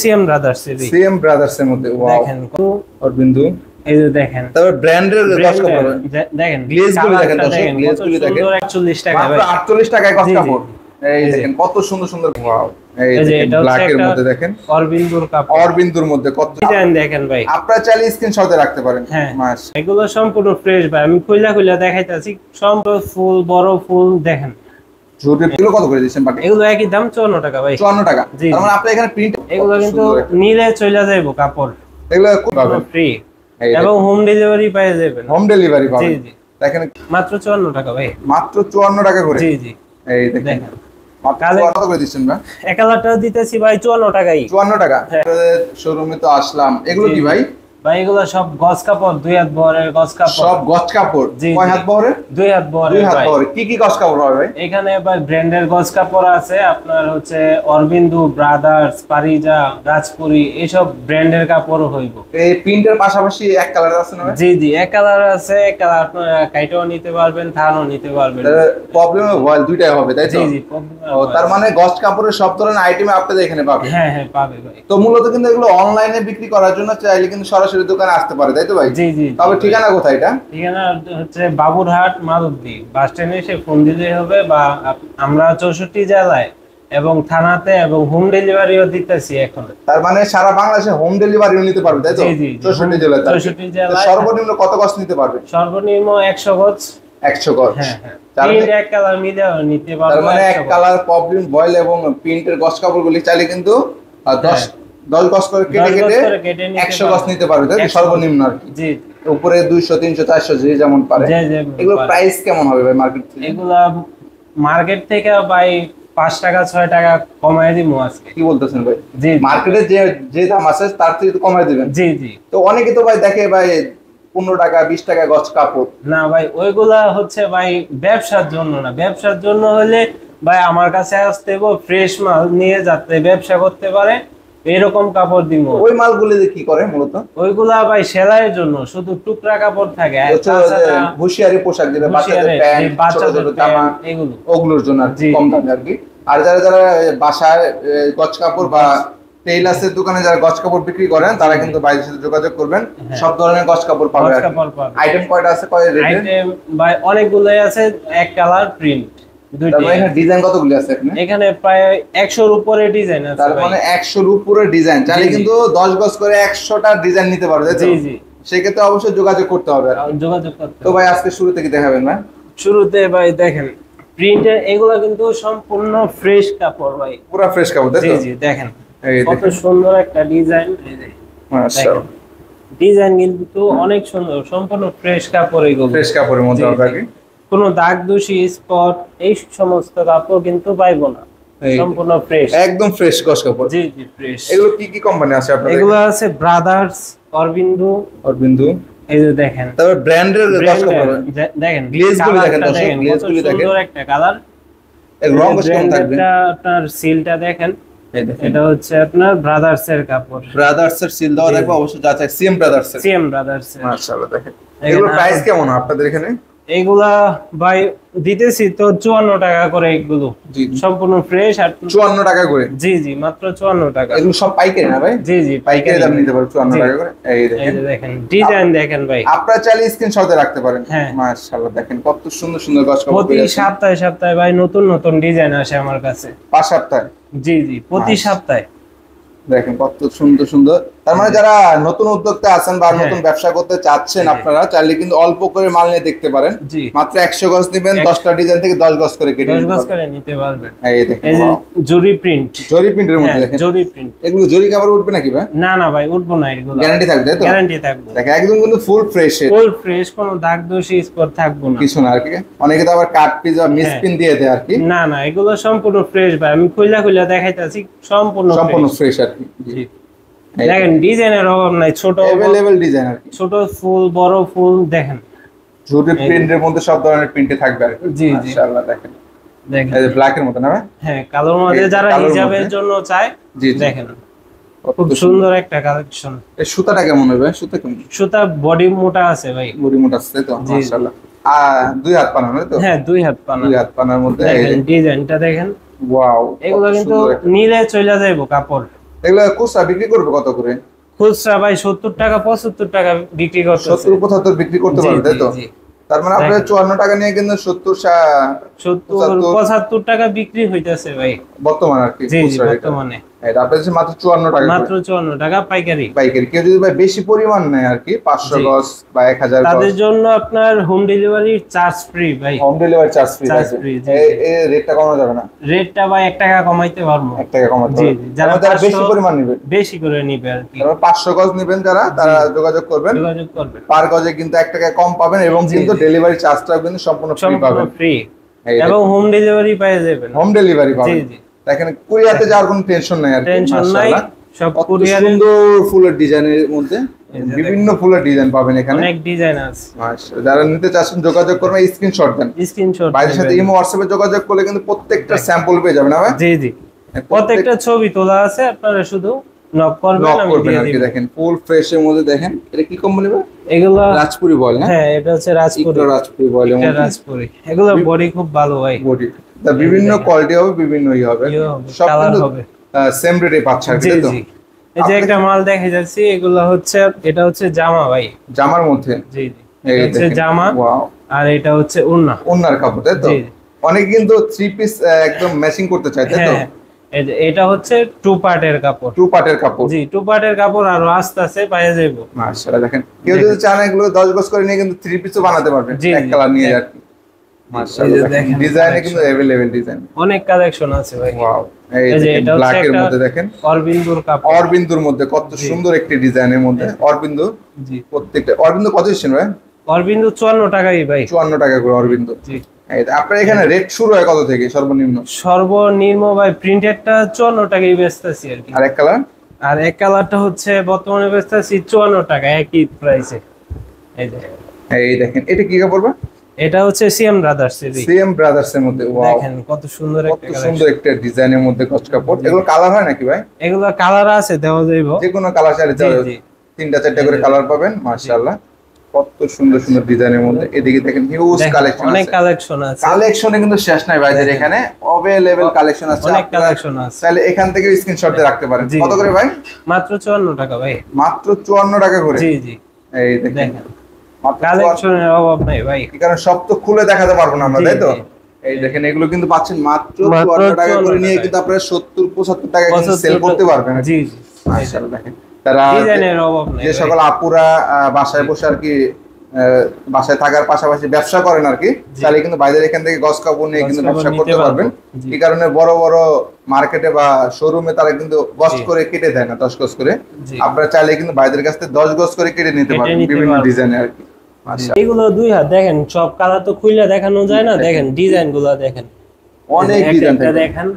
CM brothers এর মধ্যে wow দেখেন অরবিন্দু এই যে দেখেন তারপর ব্র্যান্ডের গস কাপড় দেখেন গ্লেজগুলো দেখেন দর্শক গ্লেজগুলো দেখেন 48 টাকা ভাই মাত্র 48 টাকায় গস কাপড় এই দেখেন কত সুন্দর সুন্দর ওয়াও এই দেখেন ব্ল্যাকের মধ্যে দেখেন অরবিন্দুর কাপড় অরবিন্দুর মধ্যে কত ডিজাইন দেখেন ভাই আপনারা চাইলে স্ক্রিনশটে রাখতে পারেন মাস এগুলো সম্পূর্ণ ফ্রেশ ভাই আমি খুইলা দেখাইতাছি সম্পূর্ণ ফুল বড় ফুল দেখেন এগুলো কত করে দিচ্ছেন বাকি এগুলো একই দাম 54 টাকা ভাই 54 টাকা তার মানে আপনি এখানে প্রিন্ট এগুলো কিন্তু নিলে চলে যাইবো কাপড় এগুলো পাবেন ফ্রি এবং হোম ডেলিভারি পেয়ে যাবেন হোম ডেলিভারি পাবেন জি জি দেখেন মাত্র 54 টাকা ভাই মাত্র 54 টাকা করে জি জি এই দেখেন কালে কত করে দিচ্ছেন ভাই এক হাজারটা দিতেছি ভাই 54 টাকাই 54 টাকা শোরুমে তো আসলাম এগুলো কি ভাই ভাই এগুলো সব গস কাপড় 2 হাত বহরের গস কাপড় সব গস কাপড় কয় হাত বহরের 2 হাত বহরের 2 হাত বহরের কি কি গস কাপড় হবে ভাই এখানে ভাই ব্র্যান্ডের গস কাপড় আছে আপনার হচ্ছে অরবিন্দু ব্রাদার্স পারিজা রাজপুরি এইসব ব্র্যান্ডের কাপড় হইব এই প্রিন্টের পাশাপাশি এক কালার আছে না জি জি এক কালার আছে এক কালার আপনারা কাইটাও নিতে পারবেন থানও নিতে পারবেন প্রবলেম ভয়েল দুইটাই হবে তাই তো জি জি ও তার মানে গস কাপড়ের সব ধরনের আইটেম আপনাদের এখানে পাবেন হ্যাঁ হ্যাঁ পাবে ভাই তো মূলত কিন্তু এগুলো অনলাইনে বিক্রি করার জন্য চাইলে কিন্তু সরাসরি দোকানে আসতে পারে তাই তো ভাই জি জি তবে ঠিকানা কোথায় এটা ঠিকানা হচ্ছে বাবুরহাট মাধবদী বাস স্ট্যান্ডে এসে ফোন দিলেই হবে বা আমরা 64 জেলায় এবং থানাতে এবং হোম ডেলিভারিও দিতেছি এখন তার মানে সারা বাংলাদেশে হোম ডেলিভারিও নিতে পারবে তাই তো 64 জেলায় 64 জেলায় সর্বনিম্ন কত গজ নিতে পারবে সর্বনিম্ন 100 গজ 100 গজ হ্যাঁ হ্যাঁ প্রিন্ট এক কালার মিলে নিতে পারবে তার মানে এক কালার প্রবলেম বয়েল এবং প্রিন্টের গজ কাপড়গুলি চাইলে কিন্তু 10 গজ করে কেটে 100 গজ নিতে পারবে তাই সর্বনিম্ন আর কি জি উপরে 200 300 400 যে যেমন পারে এগুলো প্রাইস কেমন হবে ভাই মার্কেট থেকে এগুলা মার্কেট থেকে ভাই 5 টাকা 6 টাকা কমায় দিমু আজকে কি বলতেছেন ভাই জি মার্কেটে যে দাম আছে তার থেকে একটু কমায় দিবেন জি জি তো অনেকে তো ভাই দেখে ভাই 15 টাকা 20 টাকা গজ কাপড় না ভাই ওইগুলা হচ্ছে ভাই ব্যবসার জন্য না ব্যবসার জন্য হলে ভাই আমার কাছে আসতে হবে ফ্রেশ মাল নিয়ে যাতে ব্যবসা করতে পারে এরকম কাপড় দিব ওই মালগুলো কি করে মূলত ওইগুলা ভাই সেলাইয়ের জন্য শুধু টুকরা কাপড় থাকে হুশিয়ারি পোশাক যেটা বাচ্চাদের প্যান্ট বাচ্চাদের জামা এগুলো ওগুলোর জন্য কম দামে আর কি আর যারা যারা বাসায় গজ কাপড় বা টেইলার্সের দোকানে যারা গজ কাপড় বিক্রি করেন তারা কিন্তু বাইরের সাথে যোগাযোগ করবেন সব ধরনের গজ কাপড় পাবেন আইটেম কয়টা আছে কয় রেটে আইটেম ভাই অনেকগুলাই আছে এক কালার প্রিন্ট দুইটা এখানে ডিজাইন কতগুলো আছে এখানে প্রায় 100 এর উপরে ডিজাইন আছে তার মানে 100 এর উপরে ডিজাইন চাইলে কিন্তু 10 গজ করে 100টা ডিজাইন নিতে পারবে তাই তো জি জি সেই ক্ষেত্রে অবশ্যই যোগাযোগ করতে হবে যোগাযোগ করতে তো ভাই আজকে শুরুতে কি দেখাবেন ভাই শুরুতে ভাই দেখেন প্রিন্টের এগুলা কিন্তু সম্পূর্ণ ফ্রেশ কাপড় ভাই পুরো ফ্রেশ কাপড় তাই তো জি জি দেখেন কত সুন্দর একটা ডিজাইন এই যে মাশাআল্লাহ ডিজাইন কিন্তু অনেক সুন্দর সম্পূর্ণ ফ্রেশ কাপড় এগুলো ফ্রেশ কাপড়ের মধ্যে হবে কোনো দাগ দোষী স্পট এই সমস্ত কাপড় কিন্তু পাইবো না সম্পূর্ণ ফ্রেশ একদম ফ্রেশ গস কাপড় জি জি ফ্রেশ এগুলো কি কি কোম্পানি আছে আপনাদের এগুলো আছে ব্রাদার্স অরবিন্দু এই যে দেখেন তারপর ব্র্যান্ডের গস কাপড় দেখেন গ্লেজগুলো দেখেন দর্শক গ্লেজগুলো দেখেন সুন্দর একটা কালার এর রং কেমন থাকবে আপনার সিলটা দেখেন এটা হচ্ছে আপনার ব্রাদার্স এর কাপড় ব্রাদার্স এর সিল দেওয়া থাকবে অবশ্যই যা চাই সিএম ব্রাদার্স মাশাআল্লাহ দেখেন এগুলো প্রাইস কেমন আপনাদের এখানে এইগুলা ভাই দিতেছি তো 54 টাকা করে এগুলো সম্পূর্ণ ফ্রেশ আর 54 টাকা করে জি জি মাত্র 54 টাকা এগুলো সব পাইকারি না ভাই জি জি পাইকারি দাম নিতে পারো 54 টাকা করে এই দেখেন ডিজাইন দেখেন ভাই আপনারা চাইলে স্ক্রিনশটে রাখতে পারেন মাশাআল্লাহ দেখেন কত সুন্দর সুন্দর গস কাপড় প্রতি সপ্তাহে ভাই নতুন নতুন ডিজাইন আসে আমার কাছে 5 সপ্তাহে জি জি প্রতি সপ্তাহে দেখেন কত সুন্দর সুন্দর তার মানে যারা নতুন উদ্যোক্তা আছেন বা নতুন ব্যবসা করতে চাচ্ছেন আপনারা চাইলে কিন্তু অল্প করে মাল নিয়ে দেখতে পারেন মাত্র 100 গজ নেবেন 10টা ডিজাইন থেকে 10 গজ করে কেটে 10 গজ করে নিতে পারবেন এই দেখেন জরি প্রিন্টের মধ্যে দেখেন জরি প্রিন্ট এগুলো জরি কাপড় উঠবে নাকি ভাই না না ভাই উঠবো না এগুলো গ্যারান্টি থাকবে তো গ্যারান্টি থাকবে দেখেন একদম কিন্তু ফুল ফ্রেশ কোনো দাগ দোষী স্পট থাকবে না কিছু না আর কি অনেকে তো আবার কাট পিস বা মিস পিন দিয়ে দেয় আর কি না না এগুলো সম্পূর্ণ ফ্রেশ ভাই আমি খুইলা দেখাইতাছি সম্পূর্ণ ফ্রেশ আর কি জি দেখেন ডিজাইনের অভাব নাই ছোট अवेलेबल ডিজাইন আর কি ছোট ফুল বড় ফুল দেখেন জুটি প্রিন্টের মধ্যে সব ধরনের প্রিন্টে থাকবে আর জি মাশাআল্লাহ দেখেন এই যে ব্ল্যাক এর মতো না হ্যাঁ কালোর মধ্যে যারা হিজাবের জন্য চায় দেখেন খুব সুন্দর একটা কালেকশন এই সুতাটা কেমন হবে সুতা বডি মোটা আছে ভাই বডি মোটা আছে তো মাশাআল্লাহ দুই হাত পানা না তো হ্যাঁ দুই হাত পানার মধ্যে দেখেন ডিজাইনটা দেখেন ওয়াও এগুলো কিন্তু নিলে চলে যাইবো কাপড় এগুলো খুচরা বিক্রি করবে কত করে? খুচরা ভাই 70 টাকা 75 টাকা বিক্রি করতেছে। 70 75 বিক্রি করতে পারবে তাই তো? তার মানে আপনারা 54 টাকা নিয়ে কিন্তু 70 75 টাকা বিক্রি হইতাছে ভাই বর্তমানে আর কি। জি জি বর্তমানে এটা আপনাদের মাত্র 54 টাকা, মাত্র 54 টাকা পাইকারি। পাইকারি। কেউ যদি ভাই বেশি পরিমাণ নেয় আর কি 500 গজ বা 1000 গজ, তাদের জন্য আপনার হোম ডেলিভারি চার্জ ফ্রি ভাই। Home delivery charge free. এই রেটটা কমানো যাবে না? রেটটা ভাই 1 টাকা কমাইতে পারবো। 1 টাকা কমাতে জি পারবো। জি, যারা বেশি পরিমাণ নেবে, বেশি করে নিবে আর কি। 500 গজ নেবেন যারা, তারা যোগাযোগ করবেন। পার গজে কিন্তু 1 টাকা কম পাবেন এবং কিন্তু ডেলিভারি চার্জটাও কিন্তু সম্পূর্ণ ফ্রি পাবেন। ফ্রি এবং হোম ডেলিভারি পেয়ে যাবেন। হোম ডেলিভারি পাবেন। জি জি, দেখেন কুরিয়ারে যাওয়ার কোনো টেনশন নাই আর কি। টেনশন নাই, সব কুরিয়ারে। সুন্দর ফুলের ডিজাইনের মধ্যে বিভিন্ন ফুলের ডিজাইন পাবেন এখানে, অনেক ডিজাইন আছে। মাশাআল্লাহ। যারা নিতে চাচ্ছেন যোগাযোগ করবেন, স্ক্রিনশট দেন। স্ক্রিনশট ভাইয়ের সাথে ইমো হোয়াটসঅ্যাপে যোগাযোগ করলে কিন্তু প্রত্যেকটা স্যাম্পল পেয়ে যাবেন। না ভাই? জি জি, প্রত্যেকটা ছবি তোলা আছে, আপনারা শুধু নক করবেন, আমি দিয়ে দিব। দেখেন ফুল ফ্রেশ এর মধ্যে দেখেন। এটা কি কোম্পানি ভাই? এগুলো রাজপুরি বলে। হ্যাঁ, এটা হচ্ছে রাজপুরি। রাজপুরি বলে। এটা রাজপুরি। এগুলো বডি খুব ভালো ভাই। বডি দা বিভিন্ন কোয়ালিটি হবে, বিভিন্ন হবে, সব কিন্তু সেম রেটে পাচ্ছেন আর কি। জি জি, এই যে একটা মাল দেখে যাচ্ছি, এগুলো হচ্ছে, এটা হচ্ছে জামা ভাই, জামার মধ্যে। জি জি, এটা হচ্ছে জামা। ওয়াও। আর এটা হচ্ছে ওড়না, ওড়নার কাপড় তাই তো? অনেক কিন্তু 3 পিস একদম ম্যাচিং করতে চায় তাই তো? এটা হচ্ছে 2 পার্টের কাপড়। 2 পার্টের কাপড়। জি, 2 পার্টের কাপড়, আর আস্তে আস্তে পাওয়া যাবে। মাশাআল্লাহ। দেখেন কেউ যদি চান এগুলো 10 গজ করে নিয়ে কিন্তু 3 পিসও বানাতে পারবেন এক কালার নিয়ে আর কি। মাশাআল্লাহ। দেখেন ডিজাইনে কিন্তু अवेलेबल ডিজাইন, অনেক কালেকশন আছে ভাই। ওয়াও। এই যে এটা ব্ল্যাক এর মধ্যে দেখেন অরবিন্দুর কাপড়। অরবিন্দুর মধ্যে কত সুন্দর একটি ডিজাইনের মধ্যে অরবিন্দু। জি, প্রত্যেকটা অরবিন্দু কত দিচ্ছেন ভাই? অরবিন্দু 54 টাকাই ভাই। 54 টাকা করে অরবিন্দু। জি। আপনার এখানে রেট শুরু হয় কত থেকে সর্বনিম্ন? সর্বনিম্ন ভাই প্রিন্টেডটা 54 টাকাই বেচতেছি আর কি। আর এক কালার? আর এক কালারটা হচ্ছে বর্তমানে বেচতেছি 54 টাকা, একই প্রাইসে। এই দেখেন এটা কি কাপড় ভাই? এটা হচ্ছে সিএম ব্রাদার্স এর। সিএম ব্রাদার্স এর মধ্যে। ওয়াও, দেখেন কত সুন্দর একটা কালার, কত সুন্দর একটা ডিজাইনের মধ্যে গজ কাপড়। এগুলো কালার হয় নাকি ভাই? এগুলো কালার আছে, দেওয়া যাবে যে কোনো কালার চাইলে দেওয়া যাবে। 3টা 4টা করে কালার পাবেন। মাশাআল্লাহ, কত সুন্দর সুন্দর ডিজাইনের মধ্যে। এদিকে দেখেন হিউজ কালেকশন আছে, অনেক কালেকশন আছে। কালেকশনে কিন্তু শেষ নাই ভাইদের, এখানে अवेलेबल কালেকশন আছে, অনেক কালেকশন আছে। তাহলে এখান থেকে স্ক্রিনশট দিয়ে রাখতে পারেন। কত করে ভাই? মাত্র 54 টাকা ভাই। মাত্র 54 টাকা করে। জি জি, এই দেখেন কালেকশনের অভাব নাই ভাই, কারণ সব তো খুলে দেখাতে পারবো না আমরা, তাই তো? এই দেখেন এগুলো কিন্তু পাচ্ছেন মাত্র 54 টাকা করে নিয়ে কিন্তু আপনারা 70 75 টাকা কিন্তু সেল করতে পারবেন। জি জি, মাশাআল্লাহ। দেখেন তারা ডিজাইনের অভাব নাই। যে সকল আপুরা বাসায় বসে আর কি বাসায় থাকার পাশাপাশি ব্যবসা করেন আর কি, তাহলে কিন্তু বাইরের এখান থেকে গজ কাপড় নিয়ে কিন্তু ব্যবসা করতে পারবেন। এই কারণে বড় বড় মার্কেটে বা শোরুমে তারা কিন্তু গজ করে কেটে দেয় না, 10 গজ করে। আপনারা চাইলে কিন্তু বাইরের কাছ থেকে 10 গজ করে কেটে নিতে পারবেন বিভিন্ন ডিজাইনে আর কি। এগুলো 2 হাত দেখেন, সব কালার তো খুলে দেখানো যায় না। দেখেন ডিজাইন গুলো দেখেন, অনেক ডিজাইন দেখেন।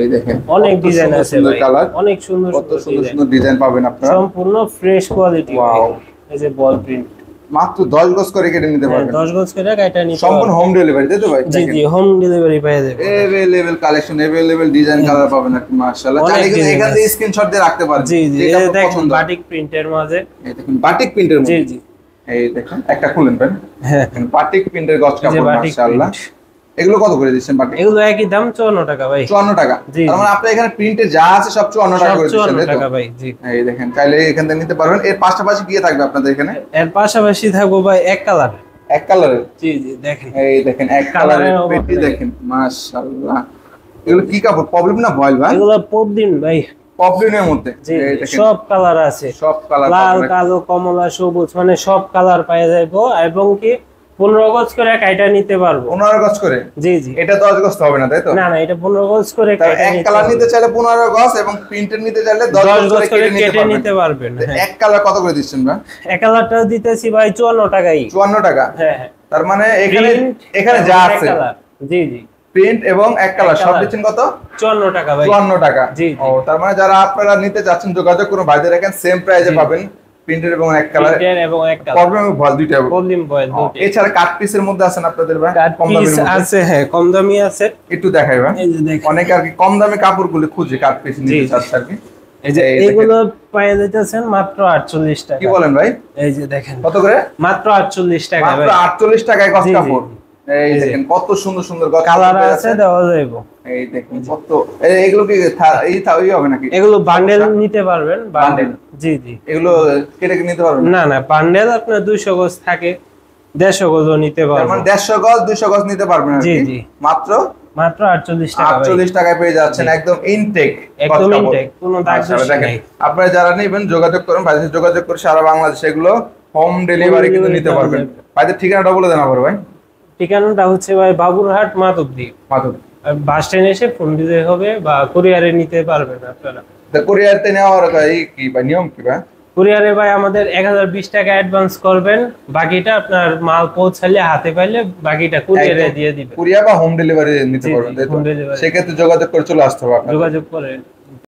এই দেখেন অনেক ডিজাইন আছে ভাই, অনেক সুন্দর সুন্দর ডিজাইন পাবেন আপনারা, সম্পূর্ণ ফ্রেশ কোয়ালিটি। ওয়াও, এই যে বল প্রিন্ট মাত্র 10 গজ করে কেটে নিতে পারবেন। 10 গজ করে কাটা নিতে সম্পূর্ণ হোম ডেলিভারি, তাই তো ভাই? জি জি, হোম ডেলিভারি পেয়ে যাবেন। Available collection, available design colour পাবেন আপনি। মাশাআল্লাহ, চাইলে কিন্তু এখান থেকে স্ক্রিনশট দিয়ে রাখতে পারেন। জি জি, এই দেখেন বাটিক প্রিন্টের মাঝে, এই দেখেন বাটিক প্রিন্টের মধ্যে। জি জি, এই দেখেন একটা খুলেন পেন। হ্যাঁ, বাটিক প্রিন্টের গজ কাপড়। মাশাআল্লাহ, এগুলো কত করে দিচ্ছেন বাটিক? এগুলো একই দাম 54 টাকা ভাই। 54 টাকা। তার মানে আপনি এখানে প্রিন্টে যা আছে সব 54 টাকা করে দিচ্ছেন, তাই তো? 54 টাকা ভাই। জি, এই দেখেন চাইলে এখান থেকে নিতে পারবেন। এর পাশাপাশি কি থাকবে আপনাদের এখানে? এর পাশাপাশি থাকবে ভাই এক কালার। এক কালারের? জি জি, দেখেন এই দেখেন এক কালারের পেটি দেখেন। মাশাআল্লাহ, এগুলো কি কাপড়? পপলিন না ভয়েল ভাই? এগুলো পপলিন ভাই, পপলিনের মধ্যে। এই দেখেন সব কালার আছে, সব কালার, লাল কালো কমলা সবুজ, মানে সব কালার পাওয়া যাবে। এবং কি 15 গজ করে কাইটা নিতে পারবো। 15 গজ করে? জি জি, এটা 10 গজ হবে না, তাই তো? না না, এটা 15 গজ করে কাইটা নিতে। এক কালার নিতে চাইলে 15 গজ এবং প্রিন্টের নিতে চাইলে 10 গজ করে কেটে নিতে পারবেন। এক কালার কত করে দিচ্ছেন ভাই? এক কালারটা দিতেছি ভাই 54 টাকাই। 54 টাকা? হ্যাঁ হ্যাঁ। তার মানে এখানে যা আছে, জি জি, প্রিন্ট এবং এক কালার সব দিচ্ছেন কত? 54 টাকা ভাই। 54 টাকা। জি। ও, তার মানে যারা আপনারা নিতে যাচ্ছেন যোগাযোগ করুন, ভাইদের এখানে সেম প্রাইসে পাবেন। প্রিন্টের এবং এক কালার, প্রিন্টের এবং এক কালার, প্রবলেম ভয়েল দুইটা, প্রবলেম ভয়েল দুইটা। এছাড়া কাট পিসের মধ্যে আছেন আপনাদের ভাই? কম দামি আছে, হ্যাঁ কম দামি আছে। একটু দেখাই ভাই, এই যে দেখেন অনেক আর কি কম দামি কাপড়গুলো খুঁজে কাট পিস নিতে চাচ্ছে আর কি। এই যে এগুলো পাওয়া যাইতেছেন মাত্র 48 টাকা। কি বলেন ভাই? এই যে দেখেন কত করে? মাত্র 48 টাকা ভাই। মাত্র 48 টাকায় গজ কাপড়। এই দেখেন কত সুন্দর সুন্দর গজ কালার আছে, দেওয়া যাবে। এই দেখুন কত, এগুলো কি এই হবে নাকি? এগুলো বান্ডেল নিতে পারবেন, বান্ডেল। জি জি, এগুলো কেটে নিতে পারবেন? না না, বান্ডেল আপনার 200 গজ থাকে, 150 গজও নিতে পারবেন। মানে 150 গজ 200 গজ নিতে পারবেন। জি জি, মাত্র 48 টাকা। 48 টাকায় পেয়ে যাচ্ছেন, একদম ইনটেক, একদম ইনটেক, কোনো দাগ দোষ নেই। আপনারা যারা নেবেন যোগাযোগ করুন, ভাইদের যোগাযোগ করে সারা বাংলাদেশে এগুলো হোম ডেলিভারি কিন্তু নিতে পারবেন। ভাইদের ঠিকানাটা বলে দেন আবার ভাই। ঠিকানাটা হচ্ছে ভাই বাবুরহাট মাধবদী। মাধবদী বাস স্ট্যান্ডে এসে ফোন দিতে হবে, বা কুরিয়ারে নিতে পারবেন আপনারা। কুরিয়ারতে নেওয়ার এই কি ভাই নিয়ম কি ভাই? কুরিয়ারে ভাই আমাদের 1020 টাকা অ্যাডভান্স করবেন, বাকিটা আপনার মাল পৌঁছালে হাতে পাইলে বাকিটা কুরিয়ারে দিয়ে দিবেন। কুরিয়ার বা হোম ডেলিভারি নিতে পারবেন, তাই তো? সেক্ষেত্রে যোগাযোগ করে চলে আসতে হবে, যোগাযোগ করে।